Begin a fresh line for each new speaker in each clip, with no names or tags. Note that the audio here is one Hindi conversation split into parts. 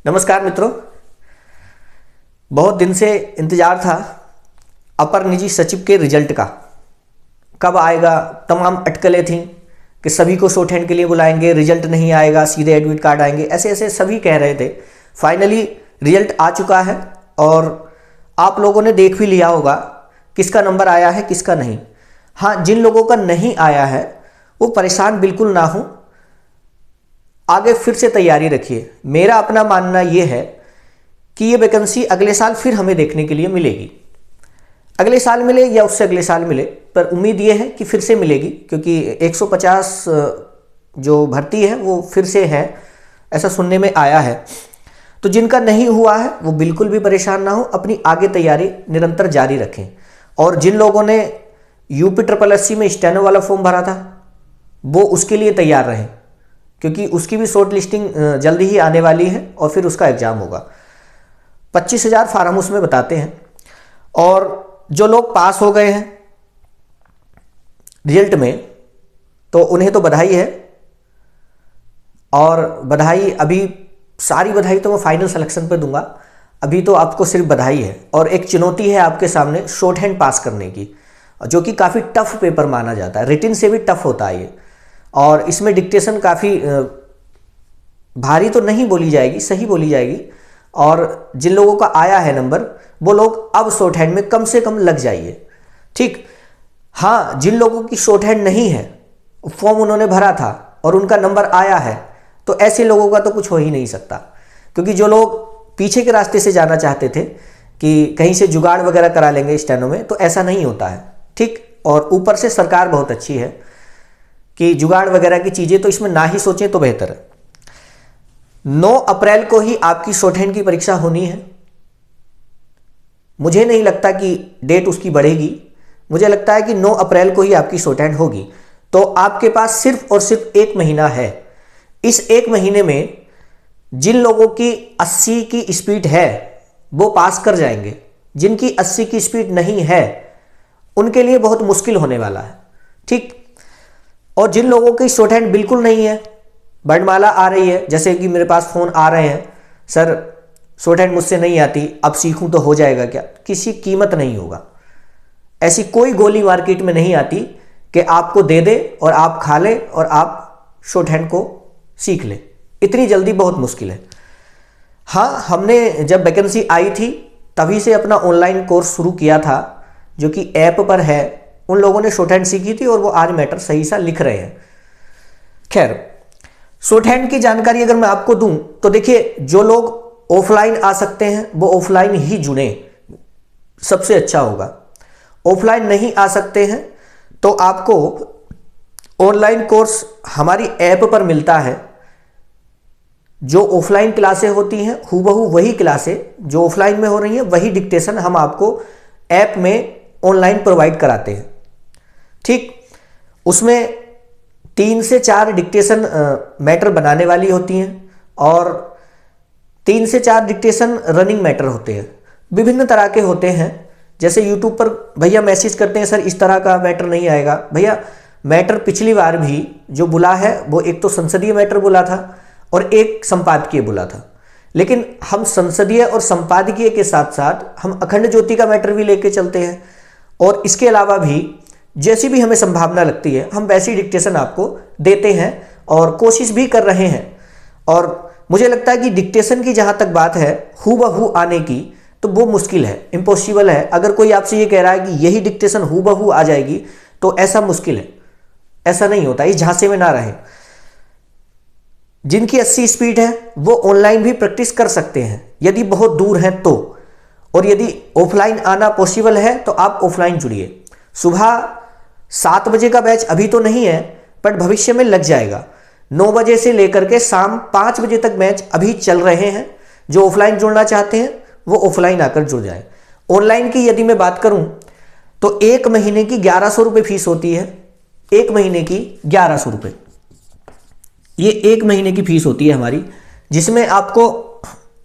नमस्कार मित्रों, बहुत दिन से इंतज़ार था अपर निजी सचिव के रिजल्ट का। कब आएगा, तमाम अटकलें थीं कि सभी को शॉर्ट हैंड के लिए बुलाएंगे, रिजल्ट नहीं आएगा, सीधे एडमिट कार्ड आएंगे, ऐसे ऐसे सभी कह रहे थे। फाइनली रिजल्ट आ चुका है और आप लोगों ने देख भी लिया होगा किसका नंबर आया है किसका नहीं। हाँ, जिन लोगों का नहीं आया है वो परेशान बिल्कुल ना हो, आगे फिर से तैयारी रखिए। मेरा अपना मानना ये है कि ये वैकेंसी अगले साल फिर हमें देखने के लिए मिलेगी। अगले साल मिले या उससे अगले साल मिले, पर उम्मीद ये है कि फिर से मिलेगी, क्योंकि 150 जो भर्ती है वो फिर से है, ऐसा सुनने में आया है। तो जिनका नहीं हुआ है वो बिल्कुल भी परेशान ना हो, अपनी आगे तैयारी निरंतर जारी रखें। और जिन लोगों ने UP-SSC में स्टेनो वाला फॉर्म भरा था वो उसके लिए तैयार रहें, क्योंकि उसकी भी शॉर्ट लिस्टिंग जल्दी ही आने वाली है और फिर उसका एग्ज़ाम होगा। 25,000 फार्म उसमें बताते हैं। और जो लोग पास हो गए हैं रिजल्ट में तो उन्हें तो बधाई है, और बधाई अभी सारी बधाई तो मैं फाइनल सिलेक्शन पे दूंगा। अभी तो आपको सिर्फ बधाई है और एक चुनौती है आपके सामने शॉर्ट हैंड पास करने की, जो कि काफ़ी टफ पेपर माना जाता है। रिटिन से भी टफ होता है ये, और इसमें डिक्टेशन काफ़ी भारी तो नहीं बोली जाएगी, सही बोली जाएगी। और जिन लोगों का आया है नंबर वो लोग अब शॉर्ट हैंड में कम से कम लग जाइए, ठीक। हाँ, जिन लोगों की शॉर्ट हैंड नहीं है, फॉर्म उन्होंने भरा था और उनका नंबर आया है, तो ऐसे लोगों का तो कुछ हो ही नहीं सकता। क्योंकि जो लोग पीछे के रास्ते से जाना चाहते थे कि कहीं से जुगाड़ वगैरह करा लेंगे स्टेनो में, तो ऐसा नहीं होता है, ठीक। और ऊपर से सरकार बहुत अच्छी है कि जुगाड़ वगैरह की चीज़ें तो इसमें ना ही सोचें तो बेहतर है। 9 अप्रैल को ही आपकी शॉर्ट हैंड की परीक्षा होनी है। मुझे नहीं लगता कि डेट उसकी बढ़ेगी, मुझे लगता है कि 9 अप्रैल को ही आपकी शॉर्ट हैंड होगी। तो आपके पास सिर्फ और सिर्फ 1 महीना है। इस 1 महीने में जिन लोगों की 80 की स्पीड है वो पास कर जाएंगे, जिनकी 80 की स्पीड नहीं है उनके लिए बहुत मुश्किल होने वाला है, ठीक। और जिन लोगों की शॉर्ट हैंड बिल्कुल नहीं है, वर्णमाला आ रही है, जैसे कि मेरे पास फ़ोन आ रहे हैं, सर शॉर्ट हैंड मुझसे नहीं आती, अब सीखूं तो हो जाएगा क्या? किसी कीमत नहीं होगा। ऐसी कोई गोली मार्केट में नहीं आती कि आपको दे दे और आप खा ले और आप शॉर्ट हैंड को सीख ले। इतनी जल्दी बहुत मुश्किल है। हाँ, हमने जब वैकेंसी आई थी तभी से अपना ऑनलाइन कोर्स शुरू किया था, जो कि ऐप पर है। उन लोगों ने शॉर्ट हैंड सीखी थी और वो आज मैटर सही सा लिख रहे हैं। खैर, शॉर्ट हैंड की जानकारी अगर मैं आपको दूं तो देखिए, जो लोग ऑफलाइन आ सकते हैं वो ऑफलाइन ही जुड़े, सबसे अच्छा होगा। ऑफलाइन नहीं आ सकते हैं तो आपको ऑनलाइन कोर्स हमारी ऐप पर मिलता है। जो ऑफलाइन क्लासें होती हैं हूबहू वही क्लासें जो ऑफलाइन में हो रही हैं, वही डिक्टेशन हम आपको ऐप में ऑनलाइन प्रोवाइड कराते हैं, ठीक। उसमें 3 से 4 डिक्टेशन मैटर बनाने वाली होती हैं और 3 से 4 डिक्टेशन रनिंग मैटर होते हैं। विभिन्न तरह के होते हैं। जैसे यूट्यूब पर भैया मैसेज करते हैं, सर इस तरह का मैटर नहीं आएगा। भैया, मैटर पिछली बार भी जो बुला है वो एक तो संसदीय मैटर बुला था और एक संपादकीय बुला था, लेकिन हम संसदीय और संपादकीय के साथ साथ हम अखंड ज्योति का मैटर भी लेके चलते हैं। और इसके अलावा भी जैसी भी हमें संभावना लगती है हम वैसी डिक्टेशन आपको देते हैं और कोशिश भी कर रहे हैं। और मुझे लगता है कि डिक्टेशन की जहाँ तक बात है हूबहू आने की, तो वो मुश्किल है, इम्पॉसिबल है। अगर कोई आपसे ये कह रहा है कि यही डिक्टेशन हूबहू आ जाएगी तो ऐसा मुश्किल है, ऐसा नहीं होता। इस झांसे में ना रहे। जिनकी 80 स्पीड है वो ऑनलाइन भी प्रैक्टिस कर सकते हैं यदि बहुत दूर हैं तो, और यदि ऑफलाइन आना पॉसिबल है तो आप ऑफलाइन जुड़िए। सुबह 7 बजे का बैच अभी तो नहीं है, बट भविष्य में लग जाएगा। 9 बजे से लेकर के शाम 5 बजे तक बैच अभी चल रहे हैं। जो ऑफलाइन जुड़ना चाहते हैं वो ऑफलाइन आकर जुड़ जाए। ऑनलाइन की यदि मैं बात करूं तो 1 महीने की 1100 रुपये फीस होती है। 1 महीने की 1100 रुपये, ये 1 महीने की फीस होती है हमारी, जिसमें आपको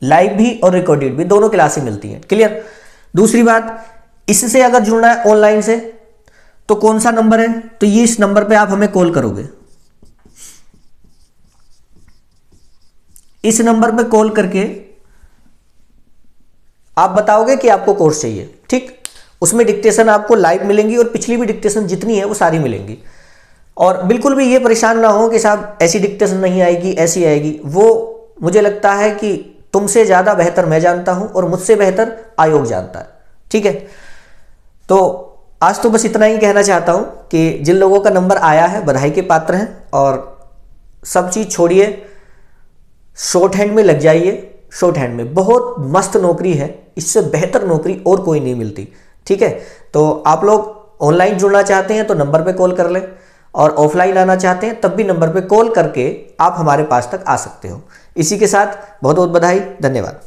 लाइव भी और रिकॉर्डेड भी दोनों क्लासें मिलती हैं। क्लियर। दूसरी बात, इससे अगर जुड़ना है ऑनलाइन से तो कौन सा नंबर है, तो ये इस नंबर पे आप हमें कॉल करोगे। इस नंबर पे कॉल करके आप बताओगे कि आपको कोर्स चाहिए, ठीक, उसमें डिक्टेशन आपको लाइव मिलेंगी और पिछली भी डिक्टेशन जितनी है वो सारी मिलेंगी। और बिल्कुल भी ये परेशान ना हो कि साहब ऐसी डिक्टेशन नहीं आएगी, ऐसी आएगी, वो मुझे लगता है कि तुमसे ज़्यादा बेहतर मैं जानता हूं और मुझसे बेहतर आयोग जानता है, ठीक है। तो आज तो बस इतना ही कहना चाहता हूं कि जिन लोगों का नंबर आया है बधाई के पात्र हैं, और सब चीज़ छोड़िए, शॉर्ट हैंड में लग जाइए। शॉर्ट हैंड में बहुत मस्त नौकरी है, इससे बेहतर नौकरी और कोई नहीं मिलती, ठीक है। तो आप लोग ऑनलाइन जुड़ना चाहते हैं तो नंबर पे कॉल कर लें, और ऑफलाइन आना चाहते हैं तब भी नंबर पे कॉल करके आप हमारे पास तक आ सकते हो। इसी के साथ बहुत बहुत बधाई, धन्यवाद।